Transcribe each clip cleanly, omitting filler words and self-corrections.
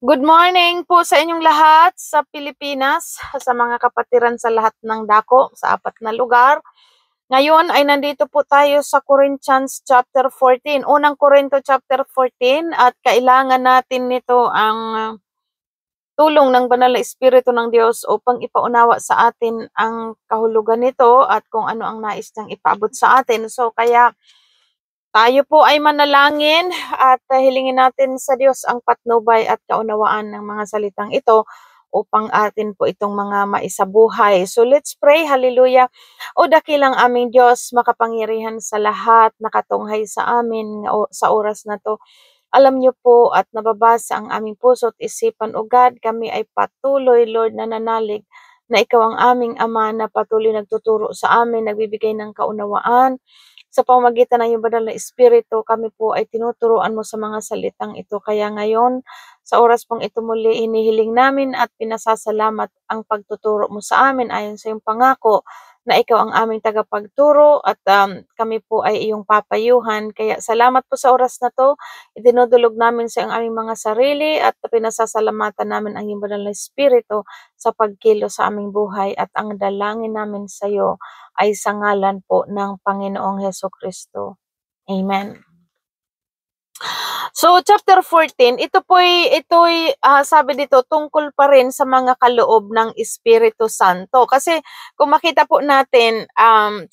Good morning po sa inyong lahat sa Pilipinas, sa mga kapatiran sa lahat ng dako, sa apat na lugar. Ngayon ay nandito po tayo sa Corinthians chapter 14, unang Korinto chapter 14 at kailangan natin nito ang tulong ng banal na Espiritu ng Diyos upang ipaunawa sa atin ang kahulugan nito at kung ano ang nais niyang ipaabot sa atin. So kaya tayo po ay manalangin at hilingin natin sa Diyos ang patnubay at kaunawaan ng mga salitang ito upang atin po itong mga maisabuhay. So let's pray, hallelujah. O dakilang aming Diyos, makapangyarihan sa lahat, nakatunghay sa amin sa oras na to. Alam niyo po at nababasa ang aming puso at isipan, O God, kami ay patuloy, Lord, nananalig na ikaw ang aming Ama na patuloy nagtuturo sa amin, nagbibigay ng kaunawaan. Sa pamamagitan ng iyong banal na Espiritu, kami po ay tinuturuan mo sa mga salitang ito. Kaya ngayon, sa oras pong ito muli, hinihiling namin at pinasasalamat ang pagtuturo mo sa amin ayon sa iyong pangako na ikaw ang aming tagapagturo at kami po ay iyong papayuhan. Kaya salamat po sa oras na to. Idinudulog namin sa iyong aming mga sarili at pinasasalamatan namin ang iyong banal na Espiritu sa pagkilo sa aming buhay at ang dalangin namin sa iyo ay sa ngalan po ng Panginoong Hesukristo. Amen. So chapter 14, ito'y sabi dito tungkol pa rin sa mga kaloob ng Espiritu Santo. Kasi kung makita po natin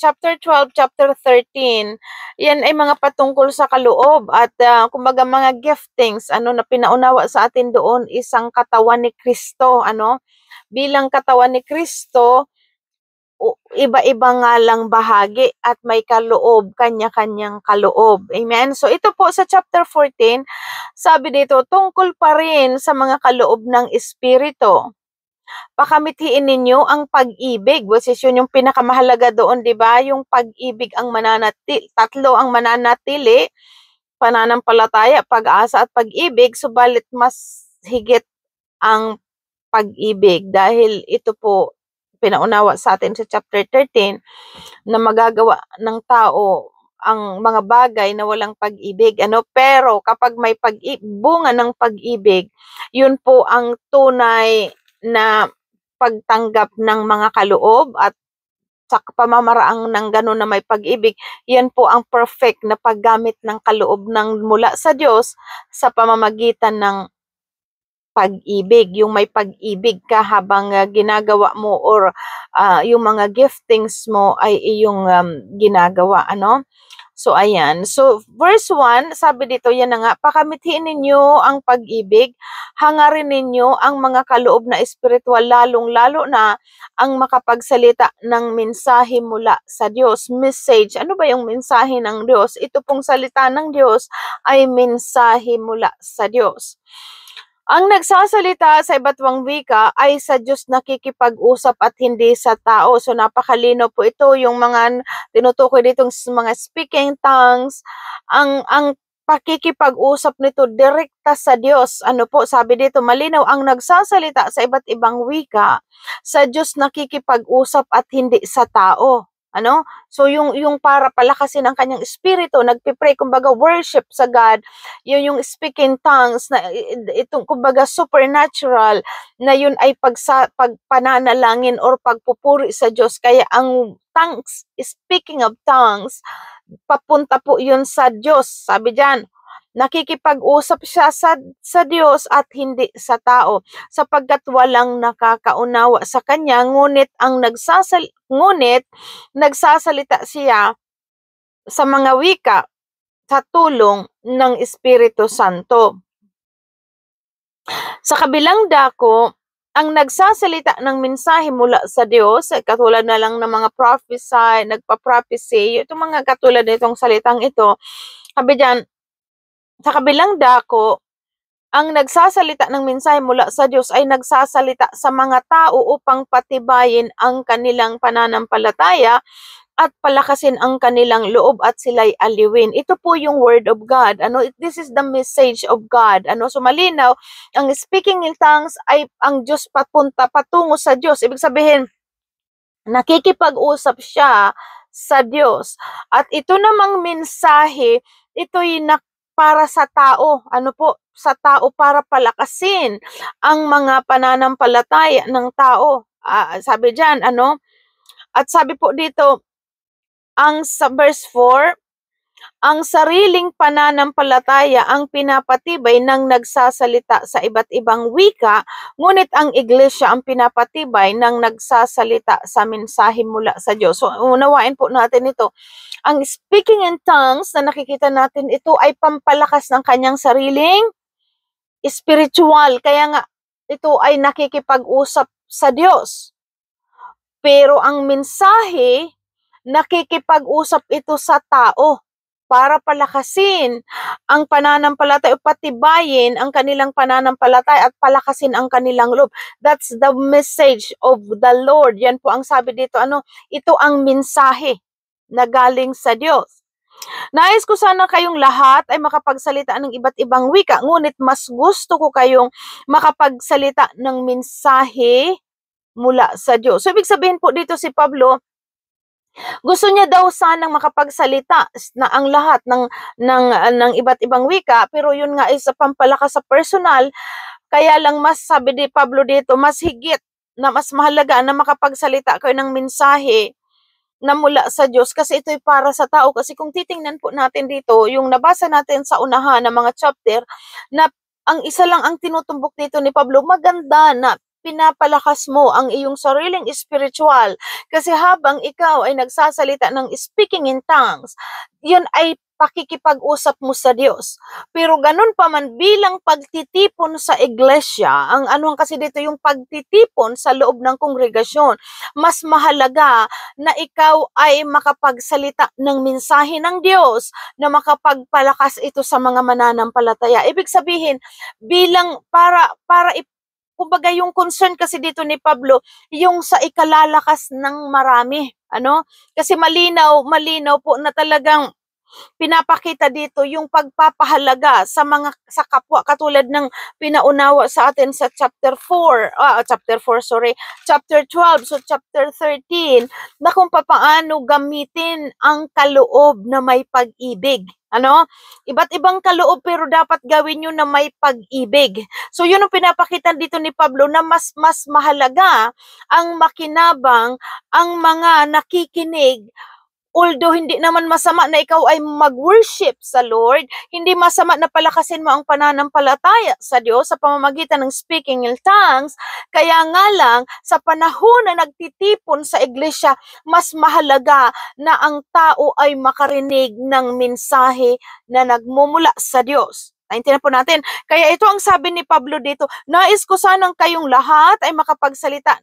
chapter 12, chapter 13, yan ay mga patungkol sa kaloob at kumbaga mga giftings na pinaunawa sa atin doon isang katawan ni Kristo, bilang katawan ni Kristo, iba-iba nga lang bahagi at may kaloob, kanya-kanyang kaloob. Amen? So ito po sa chapter 14, sabi dito, tungkol pa rin sa mga kaloob ng Espiritu. Pakamithiin ninyo ang pag-ibig, which is yun yung pinakamahalaga doon, di ba? Yung pag-ibig ang mananatili, tatlo ang mananatili, pananampalataya, pag-asa at pag-ibig, subalit mas higit ang pag-ibig dahil ito po pinaunawa sa atin sa chapter 13 na magagawa ng tao ang mga bagay na walang pag-ibig. Pero kapag may bunga ng pag-ibig, yun po ang tunay na pagtanggap ng mga kaloob at sa pamamaraang ng gano'n na may pag-ibig, yan po ang perfect na paggamit ng kaloob ng mula sa Diyos sa pamamagitan ng pag-ibig, yung may pag-ibig ka habang ginagawa mo or yung mga giftings mo ay iyong ginagawa, So, ayan. So, verse 1, sabi dito, yan na nga, pakamithiin ninyo ang pag-ibig, hangarin ninyo ang mga kaloob na espiritual, lalong-lalo na ang makapagsalita ng mensahe mula sa Diyos. Message. Ano ba yung mensahe ng Diyos? Ito pong salita ng Diyos ay mensahe mula sa Diyos. Ang nagsasalita sa iba't ibang wika ay sa Diyos nakikipag-usap at hindi sa tao. So napakalino po ito, yung mga tinutukoy ditong mga speaking tongues, ang pakikipag-usap nito direkta sa Diyos. Ano po, sabi dito, malinaw ang nagsasalita sa iba't ibang wika, sa Diyos nakikipag-usap at hindi sa tao. So yung para palakasin ang kanyang espiritu, nagpipray, kumbaga worship sa God, yung speaking tongues na itong kumbaga supernatural na yun ay pagpananalangin or pagpupuri sa Diyos. Kaya ang tongues, speaking of tongues, papunta po yun sa Diyos. Sabi diyan, nakikipag-usap siya sa Diyos at hindi sa tao sapagkat walang nakakaunawa sa kanya, ngunit nagsasalita siya sa mga wika sa tulong ng Espiritu Santo. Sa kabilang dako, ang nagsasalita ng mensahe mula sa Diyos, katulad na lang ng mga prophesy, nagpa-prophecy, itong mga katulad nitong salitang ito, sabi diyan, sa kabilang dako, ang nagsasalita ng mensahe mula sa Diyos ay nagsasalita sa mga tao upang patibayin ang kanilang pananampalataya at palakasin ang kanilang loob at sila'y aliwin. Ito po yung word of God. This is the message of God. So malinaw, ang speaking in tongues ay ang Diyos patungo sa Diyos. Ibig sabihin, nakikipag-usap siya sa Diyos. At ito namang mensahe, ito'y para sa tao. Ano po? Sa tao para palakasin ang mga pananampalataya ng tao. Sabi diyan, ano? At sabi po dito, ang sa verse 4, ang sariling pananampalataya ang pinapatibay ng nagsasalita sa iba't ibang wika, ngunit ang iglesia ang pinapatibay ng nagsasalita sa mensahe mula sa Diyos. So, unawain po natin ito. Ang speaking in tongues na nakikita natin, ito ay pampalakas ng kanyang sariling spiritual. Kaya nga, ito ay nakikipag-usap sa Diyos. Pero ang mensahe, nakikipag-usap ito sa tao para palakasin ang pananampalataya o patibayin ang kanilang pananampalataya at palakasin ang kanilang loob. That's the message of the Lord. Yan po ang sabi dito. Ito ang mensahe na galing sa Diyos. Nais ko sana kayong lahat ay makapagsalita ng iba't ibang wika, ngunit mas gusto ko kayong makapagsalita ng mensahe mula sa Diyos. So, ibig sabihin po dito si Pablo, gusto niya daw sanang makapagsalita na ang lahat ng iba't ibang wika, pero yun nga is sa pampalakas sa personal. Kaya lang mas sabi ni Pablo dito, mas higit na mas mahalaga na makapagsalita kayo ng mensahe na mula sa Diyos kasi ito'y para sa tao. Kasi kung titingnan po natin dito, yung nabasa natin sa unahan ng mga chapter, na ang isa lang ang tinutumbok dito ni Pablo, maganda na pinapalakas mo ang iyong sariling spiritual. Kasi habang ikaw ay nagsasalita ng speaking in tongues, yun ay pakikipag-usap mo sa Diyos. Pero ganun pa man, bilang pagtitipon sa iglesia, ang kasi dito yung pagtitipon sa loob ng kongregasyon, mas mahalaga na ikaw ay makapagsalita ng mensahe ng Diyos na makapagpalakas ito sa mga mananampalataya. Ibig sabihin, bilang kumbaga yung concern kasi dito ni Pablo, yung sa ikalalakas ng marami. Kasi malinaw po na talagang pinapakita dito yung pagpapahalaga sa kapwa, katulad ng pinaunawa sa atin sa chapter 12, so chapter 13, na kung papaano gamitin ang kaloob na may pag-ibig. Iba't ibang kaloob pero dapat gawin nyo na may pag-ibig. So yun ang pinapakita dito ni Pablo na mas mahalaga ang makinabang, ang mga nakikinig. Although hindi naman masama na ikaw ay mag-worship sa Lord, hindi masama na palakasin mo ang pananampalataya sa Diyos sa pamamagitan ng speaking in tongues. Kaya nga lang, sa panahon na nagtitipon sa iglesia, mas mahalaga na ang tao ay makarinig ng mensahe na nagmumula sa Diyos. Naintindihan po natin. Kaya ito ang sabi ni Pablo dito, nais ko sanang kayong lahat ay makapagsalita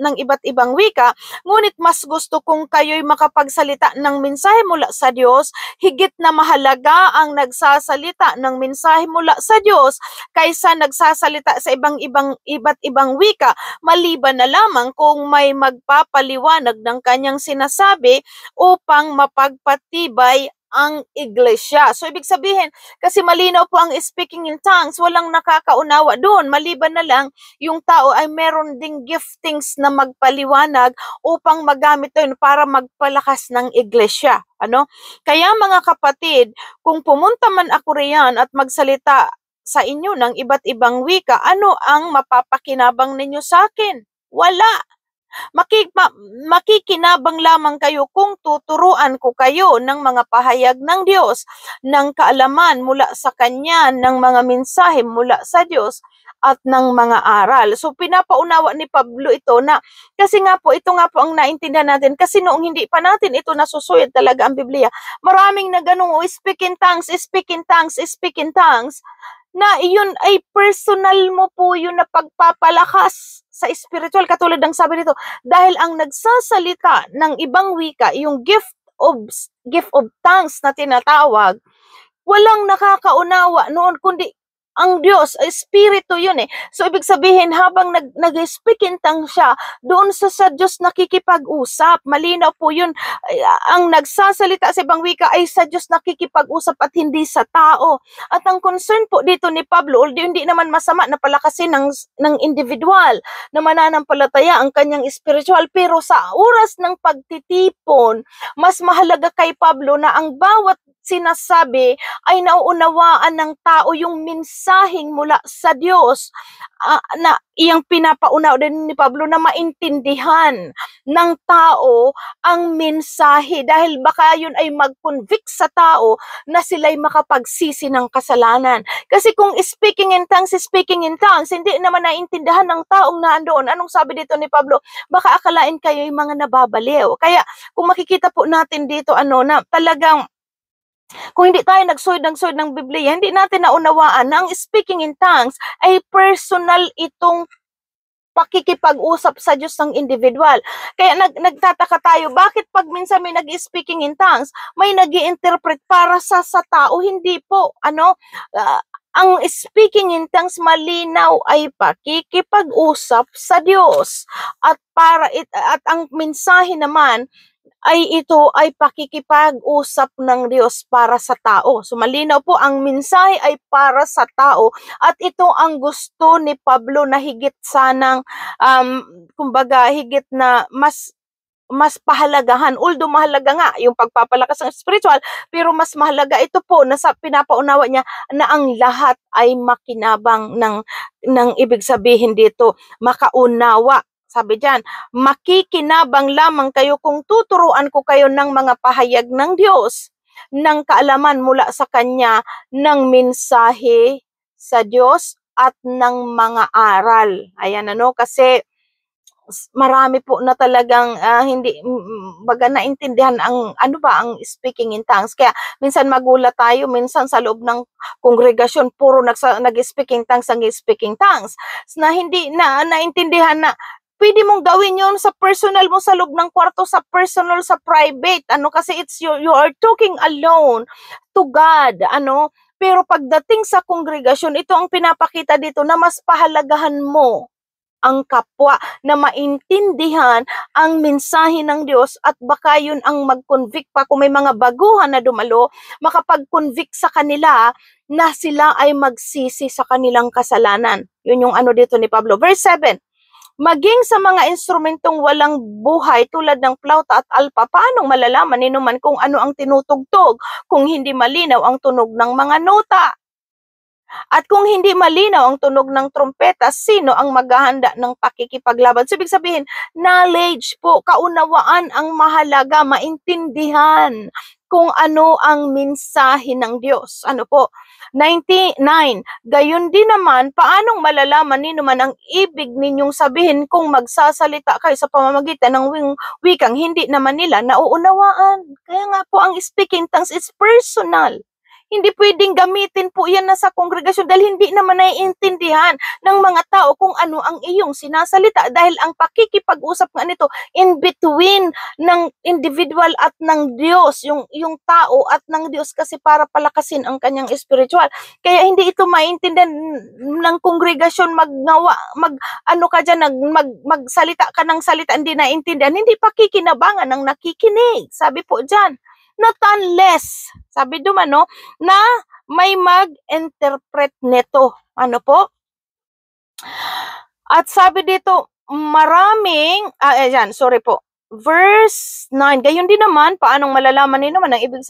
ng iba't ibang wika, ngunit mas gusto kong kayo'y makapagsalita ng mensahe mula sa Diyos. Higit na mahalaga ang nagsasalita ng mensahe mula sa Diyos kaysa nagsasalita sa iba't ibang wika, maliban na lamang kung may magpapaliwanag ng kanyang sinasabi upang mapagpatibay ang iglesia. So, ibig sabihin, kasi malinaw po ang speaking in tongues, walang nakakaunawa doon, maliban na lang yung tao ay meron ding giftings na magpaliwanag upang magamit doon para magpalakas ng iglesia. Kaya mga kapatid, kung pumunta man ako riyan at magsalita sa inyo ng iba't ibang wika, ano ang mapapakinabang ninyo sa akin? Wala. Makikinabang lamang kayo kung tuturuan ko kayo ng mga pahayag ng Diyos, ng kaalaman mula sa Kanya, ng mga mensahe mula sa Diyos, at ng mga aral. So, pinapaunawa ni Pablo ito na, kasi nga po, ito nga po ang naintindihan natin, kasi noong hindi pa natin ito nasusuyod talaga ang Biblia, maraming na ganun, speak in tongues, speak in tongues, speak in tongues, na iyon ay personal mo po yun na pagpapalakas sa spiritual. Katulad ng sabi nito, dahil ang nagsasalita ng ibang wika, yung gift of tongues na tinatawag, walang nakakaunawa noon kundi ang Diyos, Espiritu yun eh. So, ibig sabihin, habang nag-speak in tongues siya, doon sa Diyos nakikipag-usap. Malinaw po yun. Ang nagsasalita sa ibang wika ay sa Diyos nakikipag-usap at hindi sa tao. At ang concern po dito ni Pablo, hindi naman masama na palakasin ng individual na mananampalataya ang kanyang spiritual. Pero sa oras ng pagtitipon, mas mahalaga kay Pablo na ang bawat sinasabi ay nauunawaan ng tao yung mensaheng mula sa Diyos, na iyang pinapaunaw din ni Pablo na maintindihan ng tao ang mensahe, dahil baka yun ay mag-convict sa tao na sila'y makapagsisi ng kasalanan. Kasi kung speaking in tongues, hindi naman naintindihan ng taong naandoon. Anong sabi dito ni Pablo? Baka akalain kayo yung mga nababaliw. Kaya kung makikita po natin dito na talagang kung hindi tayo nagsuod ng Biblia, hindi natin naunawaan na ang speaking in tongues ay personal itong pakikipag-usap sa Diyos ng individual. Kaya nagtataka tayo, bakit pag minsan may nag-speaking in tongues, may nag-i-interpret para sa tao? Hindi po. Ang speaking in tongues malinaw ay pakikipag-usap sa Diyos. At ang mensahe naman ito ay pakikipag-usap ng Diyos para sa tao. So malinaw po, ang mensahe ay para sa tao, at ito ang gusto ni Pablo na higit sanang kumbaga higit na mas pahalagahan. Although mahalaga nga yung pagpapalakas ng spiritual, pero mas mahalaga ito po na sa pinapaunawa niya na ang lahat ay makinabang ng ibig sabihin dito, makaunawa. Sabi diyan, makikinabang lamang kayo kung tuturuan ko kayo ng mga pahayag ng Diyos, ng kaalaman mula sa Kanya, ng mensahe sa Diyos at ng mga aral. Ayan kasi marami po na talagang hindi baga naintindihan ang ang speaking in tongues. Kaya minsan magulat tayo, minsan sa loob ng kongregasyon puro nag-speaking tongues na hindi na naintindihan na pwede mong gawin yun sa personal mo, sa loob ng kwarto, sa personal, sa private. Kasi it's you are talking alone to God. Pero pagdating sa kongregasyon, ito ang pinapakita dito na mas pahalagahan mo ang kapwa, na maintindihan ang mensahe ng Diyos, at baka yun ang mag-convict pa kung may mga baguhan na dumalo, makapag-convict sa kanila na sila ay magsisi sa kanilang kasalanan. Yun yung dito ni Pablo. Verse 7. Maging sa mga instrumentong walang buhay tulad ng plauta at alpa, paanong malalaman ninuman kung ano ang tinutugtog kung hindi malinaw ang tunog ng mga nota? At kung hindi malinaw ang tunog ng trompeta, sino ang maghahanda ng pakikipaglaban? So, ibig sabihin, knowledge po, kaunawaan ang mahalaga, maintindihan kung ano ang mensahe ng Diyos. 99. Gayon din naman, paanong malalaman ninuman ang ibig ninyong sabihin kung magsasalita kayo sa pamamagitan ng wikang hindi naman nila nauunawaan? Kaya nga po, ang speaking tongues is personal. Hindi pwedeng gamitin po yan na sa kongregasyon dahil hindi naman naiintindihan ng mga tao kung ano ang iyong sinasalita, dahil ang pakikipag-usap nga nito in between ng individual at ng Diyos, yung tao at ng Diyos, kasi para palakasin ang kanyang spiritual. Kaya hindi ito maintindihan ng kongregasyon, magsalita ka ng salita, hindi naintindihan, hindi pakikinabangan ng nakikinig. Sabi po dyan, not unless, sabi na may mag-interpret nito. At sabi dito, verse 9, gayon din naman, paanong malalaman ninyong ang ibig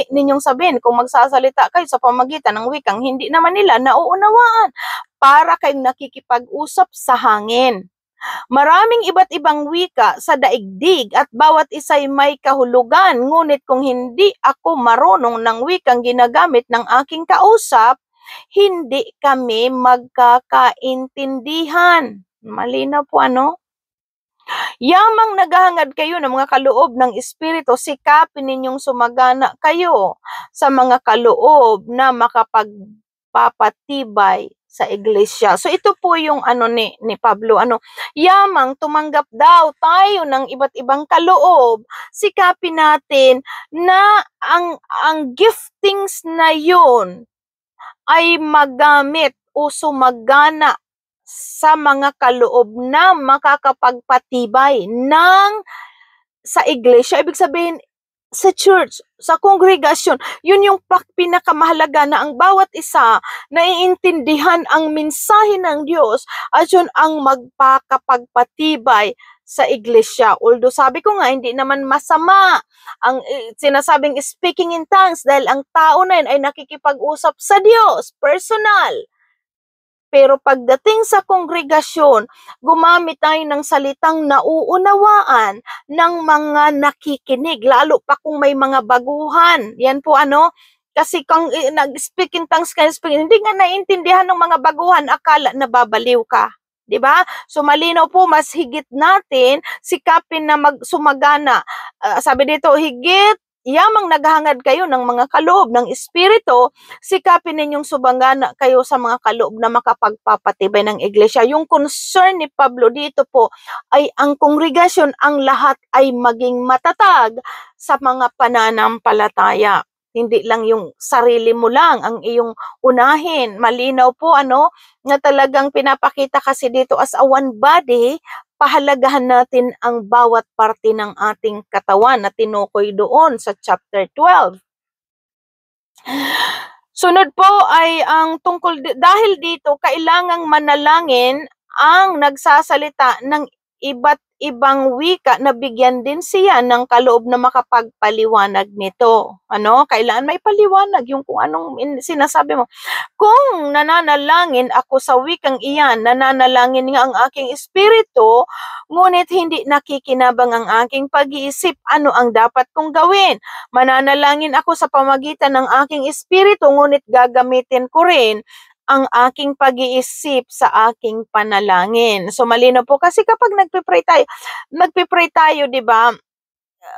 ninyong sabihin kung magsasalita kayo sa pamamagitan ng wikang hindi naman nila nauunawaan, para kayong nakikipag-usap sa hangin. Maraming iba't ibang wika sa daigdig at bawat isa'y may kahulugan, ngunit kung hindi ako marunong ng wikang ginagamit ng aking kausap, hindi kami magkakaintindihan. Malinaw po Yamang naghahangad kayo ng mga kaloob ng Espiritu, sikapin ninyong sumagana kayo sa mga kaloob na makapagpapatibay sa iglesia. So ito po yung ni Pablo, yamang tumanggap daw tayo ng iba't ibang kaloob, sikapin natin na ang giftings na yun ay magamit o sumagana sa mga kaloob na makakapagpatibay sa iglesia. Ibig sabihin, sa church, sa kongregasyon, yun yung pinakamahalaga, na ang bawat isa naiintindihan ang mensahe ng Diyos at yun ang magpakapagpatibay sa iglesia. Although sabi ko nga, hindi naman masama ang sinasabing speaking in tongues dahil ang tao na yun ay nakikipag-usap sa Diyos, personal. Pero pagdating sa kongregasyon, gumamit tayo ng salitang nauunawaan ng mga nakikinig, lalo pa kung may mga baguhan. Yan po kasi kung nag-speak in tongues ka, hindi nga naiintindihan ng mga baguhan, akala nababaliw ka. 'Di ba? So malinaw po, mas higit natin sikapin na sumagana. Sabi dito, higit yamang naghahangad kayo ng mga kaloob ng Espiritu, sikapin ninyong subangana kayo sa mga kaloob na makapagpapatibay ng iglesia. Yung concern ni Pablo dito po ay ang kongregasyon, ang lahat ay maging matatag sa mga pananampalataya. Hindi lang yung sarili mo lang ang iyong unahin. Malinaw po na talagang pinapakita kasi dito as a one body, pahalagahan natin ang bawat parte ng ating katawan na tinukoy doon sa chapter 12. Sunod po ay ang tungkol, dahil dito kailangang manalangin ang nagsasalita ng iba't ibang wika na bigyan din siya ng kaloob na makapagpaliwanag nito. Kailangan may paliwanag yung kung anong sinasabi mo. Kung nananalangin ako sa wikang iyan, nananalangin nga ang aking espiritu, ngunit hindi nakikinabang ang aking pag-iisip, ano ang dapat kong gawin? Mananalangin ako sa pamagitan ng aking espiritu, ngunit gagamitin ko rin ang aking pag-iisip sa aking panalangin. So malino po kasi kapag nagpe-pray tayo, 'di ba?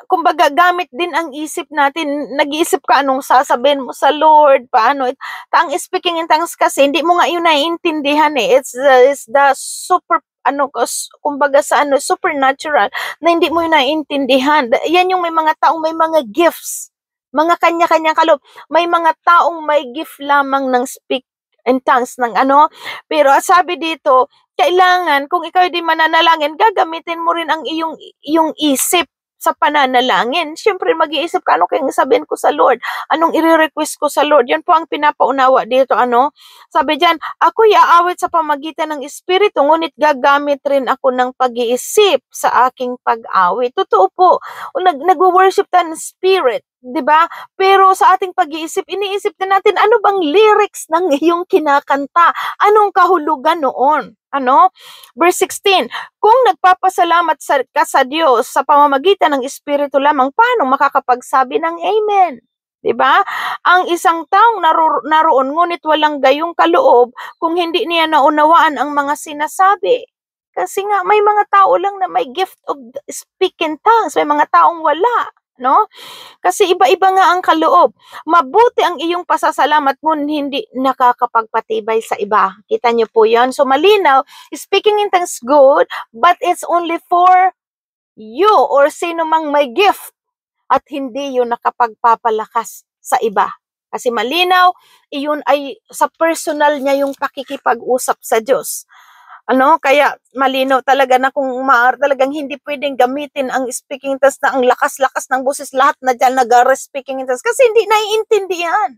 Kumbaga gamit din ang isip natin. Nag-iisip ka anong sasabihin mo sa Lord, paano. Ang speaking in tongues kasi hindi mo nga yun naiintindihan eh. It's the super kumbaga sa supernatural na hindi mo yun naiintindihan. Yan yung may mga taong may mga gifts, mga kanya-kanyang kaloob. May mga taong may gift lamang ng speak in tongues ng pero sabi dito, kailangan kung ikaw di mananalangin, gagamitin mo rin ang iyong isip sa pananalangin. Siyempre mag-iisip ka, ano kayang sabihin ko sa Lord? Anong i-request ko sa Lord? Yan po ang pinapaunawa dito. Sabi diyan, ako'y aawit sa pamagitan ng Espiritu, ngunit gagamit rin ako ng pag-iisip sa aking pag-awit. Totoo po, nag-worship tayo ng Spirit, 'di ba? Pero sa ating pag-iisip, iniisip din natin ano bang lyrics ng iyong kinakanta? Anong kahulugan noon? Verse 16, kung nagpapasalamat ka sa Diyos sa pamamagitan ng Espiritu lamang, paano makakapagsabi ng amen? 'Di ba? Ang isang taong naroon ngunit walang gayong kaloob, kung hindi niya naunawaan ang mga sinasabi. Kasi nga may mga tao lang na may gift of speaking tongues, may mga taong wala. Kasi iba-iba nga ang kaloob. Mabuti ang iyong pasasalamat ngunit hindi nakakapagpatibay sa iba. Kita niyo po 'yon. So malinaw, speaking in tongues good, but it's only for you or sino mang may gift at hindi yun nakapagpapalakas sa iba. Kasi malinaw, iyon ay sa personal niya yung pakikipag-usap sa Diyos. Kaya malinaw talaga na kung talagang hindi pwedeng gamitin ang speaking tongues na ang lakas-lakas ng boses, lahat na dyan nag-speaking tongues kasi hindi naiintindihan.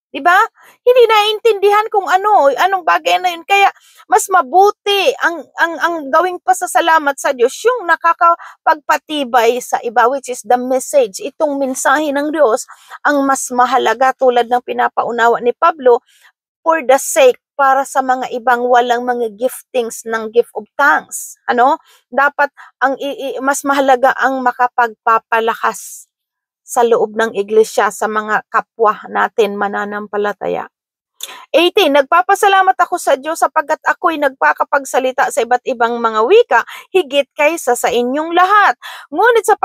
'Di ba? Hindi naiintindihan kung anong bagay na yun. Kaya mas mabuti ang gawing pasasalamat sa Diyos yung nakakapagpatibay sa iba, which is the message. Itong mensahe ng Diyos ang mas mahalaga, tulad ng pinapaunawa ni Pablo, for the sake, para sa mga ibang walang mga giftings ng gift of tongues. Dapat mas mahalaga ang makapagpapalakas sa loob ng iglesia sa mga kapwa natin mananampalataya. 18, nagpapasalamat ako sa Diyos sapagkat ako'y nagpakapagsalita sa iba't ibang mga wika higit kaysa sa inyong lahat. Ngunit sa